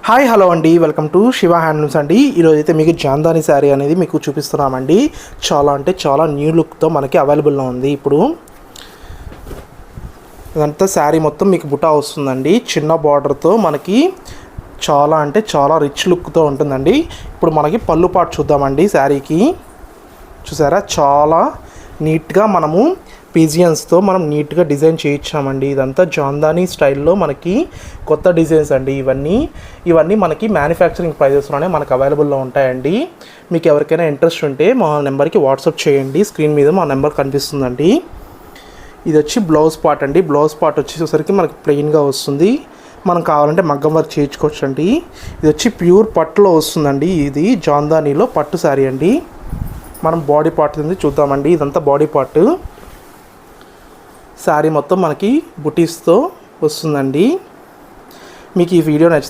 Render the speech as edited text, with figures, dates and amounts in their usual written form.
Hi hello అండి, welcome to Shiva handlooms అండి. ఈరోజైతే మీకు జాందాని శారీ అనేది మీకు చూపిస్తున్నామండి. చాలా అంటే చాలా న్యూ లుక్తో మనకి అవైలబుల్లో ఉంది. ఇప్పుడు ఇదంతా శారీ మొత్తం మీకు బుటా వస్తుందండి. చిన్న బార్డర్తో మనకి చాలా అంటే చాలా రిచ్ లుక్తో ఉంటుందండి. ఇప్పుడు మనకి పళ్ళు పాటు చూద్దామండి. శారీకి చూసారా, చాలా నీట్గా మనము పీజియన్స్తో మనం నీట్గా డిజైన్ చేయించామండి. ఇదంతా జాందాని స్టైల్లో మనకి కొత్త డిజైన్స్ అండి. ఇవన్నీ మనకి మ్యానుఫ్యాక్చరింగ్ ప్రైజెస్లోనే మనకు అవైలబుల్లో ఉంటాయండి. మీకు ఎవరికైనా ఇంట్రెస్ట్ ఉంటే మా నెంబర్కి వాట్సాప్ చేయండి. స్క్రీన్ మీద మా నెంబర్ కనిపిస్తుందండి. ఇది వచ్చి బ్లౌజ్ పార్ట్ అండి. బ్లౌజ్ పార్ట్ వచ్చేసరికి మనకి ప్లెయిన్గా వస్తుంది. మనం కావాలంటే మగ్గం వర్క్ చేయించుకోవచ్చు అండి. ఇది వచ్చి ప్యూర్ పట్టులో వస్తుందండి. ఇది జాందానీలో పట్టు శారీ అండి. మనం బాడీ పార్ట్ ఉంది చూద్దామండి. ఇదంతా బాడీ పార్ట్. శారీ మొత్తం మనకి బుటీస్తో వస్తుందండి. మీకు ఈ వీడియో నచ్చితే